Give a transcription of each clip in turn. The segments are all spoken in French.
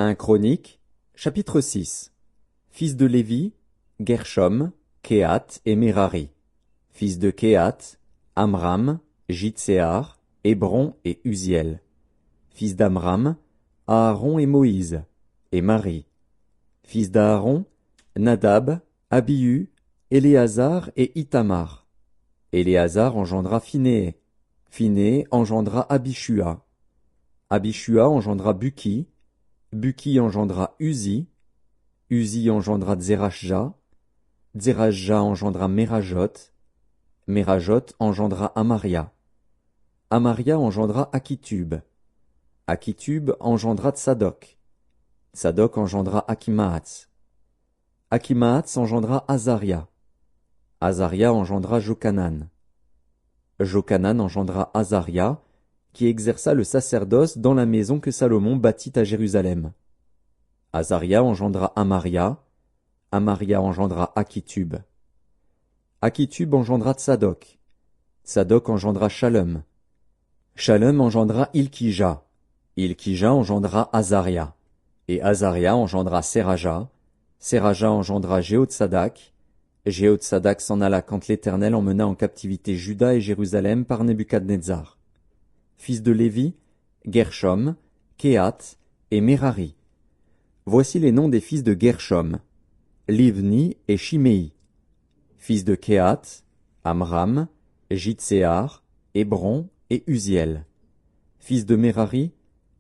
1 Chroniques, chapitre 6. Fils de Lévi, Gershom, Kehath et Merari. Fils de Kehath, Amram, Jitséar, Hébron et Uziel. Fils d'Amram, Aaron et Moïse, et Marie. Fils d'Aaron, Nadab, Abihu, Éléazar et Ithamar. Éléazar engendra Phinéé. Phinéé engendra Abishua. Abishua engendra Buki. Buki engendra Uzi. Uzi engendra Zerachja. Zerachja engendra Merajot. Merajot engendra Amaria. Amaria engendra Akitub. Akitub engendra Tsadok. Tsadok engendra Akimaats. Akimaats engendra Azaria. Azaria engendra Jochanan. Jochanan engendra Azaria, qui exerça le sacerdoce dans la maison que Salomon bâtit à Jérusalem. Azaria engendra Amaria. Amaria engendra Akitub. Akitub engendra Tsadok. Tsadok engendra Shalom. Shalom engendra Ilkija. Ilkija engendra Azaria. Et Azaria engendra Seraja. Seraja engendra Jéhotsadak. Jéhotsadak s'en alla quand l'Éternel emmena en captivité Juda et Jérusalem par Nebuchadnezzar. Fils de Lévi, Gershom, Kehath et Merari. Voici les noms des fils de Gershom, Livni et Shimei. Fils de Kehath, Amram, Jitséar, Hébron et Uziel. Fils de Merari,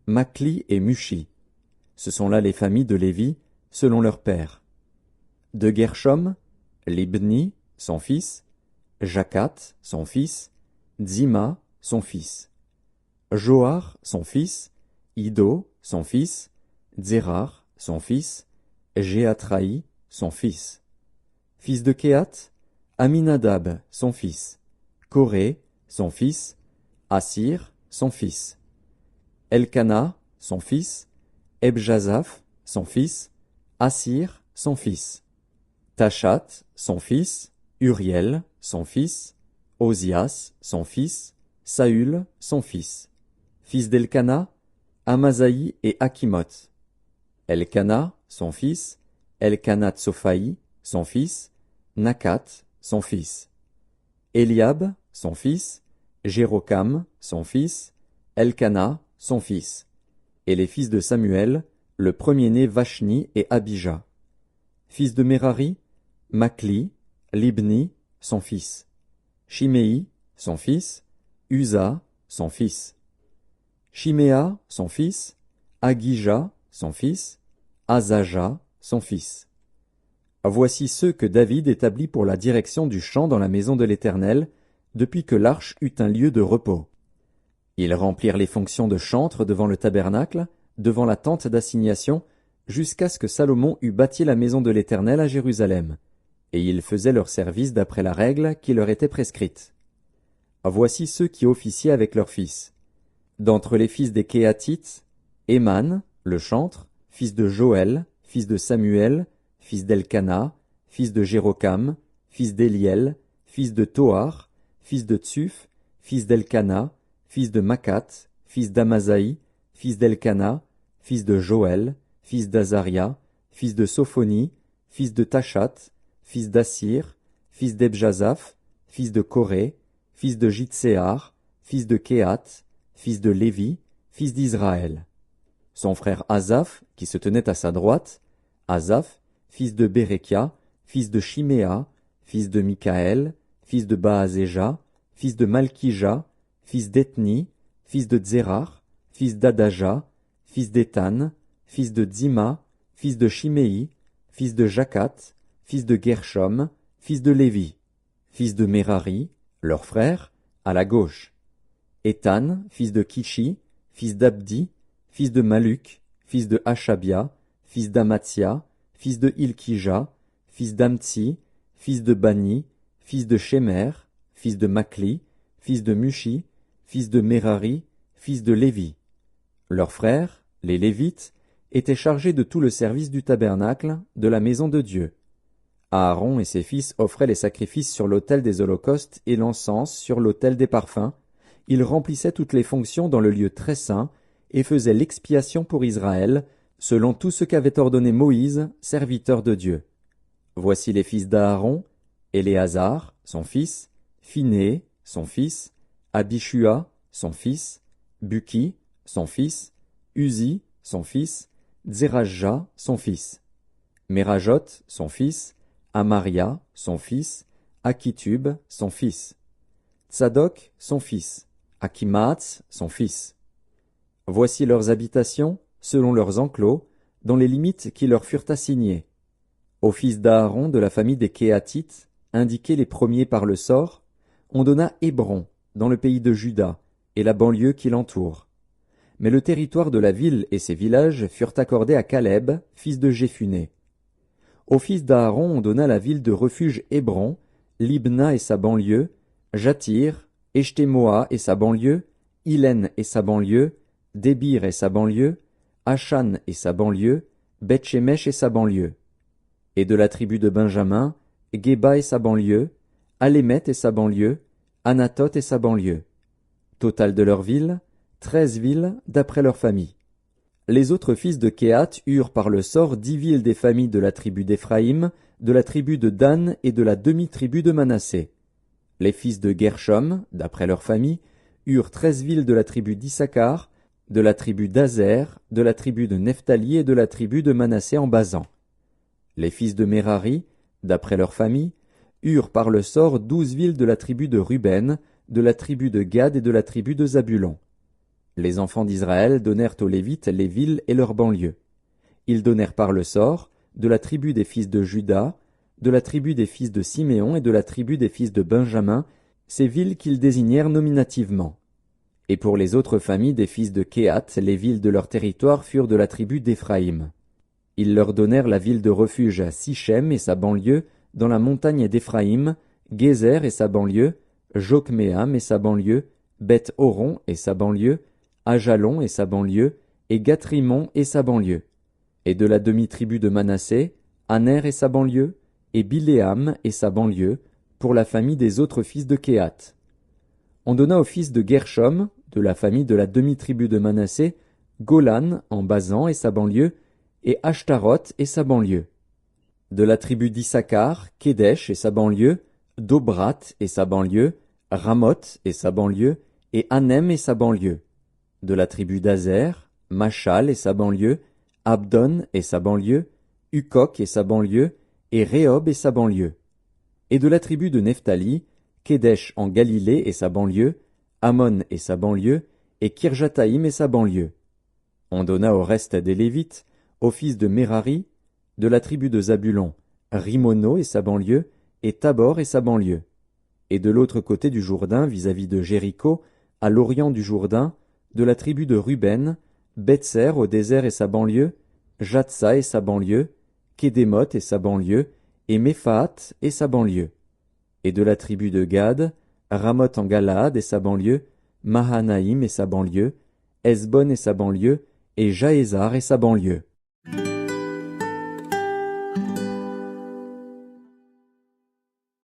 Makli et Mushi. Ce sont là les familles de Lévi, selon leur père. De Gershom, Libni, son fils, Jakat, son fils, Dzima, son fils, Johar, son fils, Ido, son fils, Dzerar, son fils, Jéatraï, son fils. Fils de Kehath, Aminadab, son fils, Coré, son fils, Assir, son fils, Elkana, son fils, Ebjazaph, son fils, Assir, son fils, Tachat, son fils, Uriel, son fils, Ozias, son fils, Saül, son fils. Fils d'Elkana, Amasaï et Akimoth. Elkana, son fils, Elkana Tsophaï, son fils, Nakat, son fils. Eliab, son fils, Jérokam, son fils, Elkana, son fils. Et les fils de Samuel, le premier-né Vashni et Abija. Fils de Merari, Makli, Libni, son fils, Shimei, son fils, Uza, son fils, Shiméa, son fils, Agija, son fils, Azaja, son fils. Voici ceux que David établit pour la direction du chant dans la maison de l'Éternel, depuis que l'arche eut un lieu de repos. Ils remplirent les fonctions de chantre devant le tabernacle, devant la tente d'assignation, jusqu'à ce que Salomon eût bâti la maison de l'Éternel à Jérusalem, et ils faisaient leur service d'après la règle qui leur était prescrite. Voici ceux qui officiaient avec leurs fils. D'entre les fils des Kehathites, Éman, le chantre, fils de Joël, fils de Samuel, fils d'Elkana, fils de Jérokam, fils d'Éliel, fils de Toar, fils de Tsuf, fils d'Elkana, fils de Makat, fils d'Amasaï, fils d'Elkana, fils de Joël, fils d'Azaria, fils de Sophonie, fils de Tachat, fils d'Assir, fils d'Ebjazaph, fils de Coré, fils de Jitséar, fils de Kehath, fils de Lévi, fils d'Israël. Son frère Asaph, qui se tenait à sa droite, Asaph, fils de Bérekia, fils de Shiméa, fils de Mikaël, fils de Baazéja, fils de Malkija, fils d'Ethni, fils de Dzerar, fils d'Adaja, fils d'Étan, fils de Dzima, fils de Shimei, fils de Jakat, fils de Gershom, fils de Lévi, fils de Merari, leur frère, à la gauche. Étan, fils de Kishi, fils d'Abdi, fils de Maluk, fils de Hashabia, fils d'Amatia, fils de Ilkija, fils d'Amtsi, fils de Bani, fils de Shemer, fils de Makli, fils de Mushi, fils de Merari, fils de Lévi. Leurs frères, les Lévites, étaient chargés de tout le service du tabernacle, de la maison de Dieu. Aaron et ses fils offraient les sacrifices sur l'autel des holocaustes et l'encens sur l'autel des parfums. Ils remplissaient toutes les fonctions dans le lieu très saint et faisaient l'expiation pour Israël, selon tout ce qu'avait ordonné Moïse, serviteur de Dieu. Voici les fils d'Aaron, Éléazar, son fils, Phiné, son fils, Abishua, son fils, Buki, son fils, Uzi, son fils, Zerajah, son fils, Merajot, son fils, Amaria, son fils, Akitub, son fils, Tsadok, son fils, Akimaats, son fils. Voici leurs habitations, selon leurs enclos, dans les limites qui leur furent assignées. Aux fils d'Aaron de la famille des Kéatites, indiqués les premiers par le sort, on donna Hébron, dans le pays de Juda, et la banlieue qui l'entoure. Mais le territoire de la ville et ses villages furent accordés à Caleb, fils de Jéphuné. Aux fils d'Aaron on donna la ville de refuge Hébron, Libna et sa banlieue, Jatir, Eshtemoa et sa banlieue, Hylène et sa banlieue, Débir et sa banlieue, Achan et sa banlieue, Beth-Shemesh et sa banlieue. Et de la tribu de Benjamin, Géba et sa banlieue, Alémet et sa banlieue, Anatoth et sa banlieue. Total de leurs villes, 13 villes d'après leur famille. Les autres fils de Kéhat eurent par le sort 10 villes des familles de la tribu d'Éphraïm, de la tribu de Dan et de la demi-tribu de Manassé. Les fils de Gershom, d'après leur famille, eurent 13 villes de la tribu d'Issachar, de la tribu d'Azer, de la tribu de Nephtali et de la tribu de Manassé en Basan. Les fils de Merari, d'après leur famille, eurent par le sort 12 villes de la tribu de Ruben, de la tribu de Gad et de la tribu de Zabulon. Les enfants d'Israël donnèrent aux Lévites les villes et leurs banlieues. Ils donnèrent par le sort, de la tribu des fils de Juda, de la tribu des fils de Siméon et de la tribu des fils de Benjamin, ces villes qu'ils désignèrent nominativement. Et pour les autres familles des fils de Kéhat, les villes de leur territoire furent de la tribu d'Éphraïm. Ils leur donnèrent la ville de refuge à Sichem et sa banlieue, dans la montagne d'Éphraïm, Gézer et sa banlieue, Jokméam et sa banlieue, Beth-Horon et sa banlieue, Ajalon et sa banlieue, et Gathrimon et sa banlieue. Et de la demi-tribu de Manassé, Aner et sa banlieue, et Biléam et sa banlieue, pour la famille des autres fils de Kéhat. On donna aux fils de Gershom, de la famille de la demi-tribu de Manassé, Golan en Basan et sa banlieue, et Ashtaroth et sa banlieue. De la tribu d'Issachar, Kédesh et sa banlieue, Dobrat et sa banlieue, Ramoth et sa banlieue, et Anem et sa banlieue. De la tribu d'Azer, Machal et sa banlieue, Abdon et sa banlieue, Ukok et sa banlieue, et Rehob et sa banlieue. Et de la tribu de Nephtali, Kédesh en Galilée et sa banlieue, Ammon et sa banlieue, et Kirjataïm et sa banlieue. On donna au reste des Lévites, aux fils de Merari, de la tribu de Zabulon, Rimono et sa banlieue, et Tabor et sa banlieue. Et de l'autre côté du Jourdain, vis-à-vis de Jéricho, à l'orient du Jourdain, de la tribu de Ruben, Betser au désert et sa banlieue, Jatsa et sa banlieue, Kédémoth et sa banlieue, et Méphaat et sa banlieue. Et de la tribu de Gad, Ramoth en Galaad et sa banlieue, Mahanaïm et sa banlieue, Hesbon et sa banlieue, et Jaézar et sa banlieue.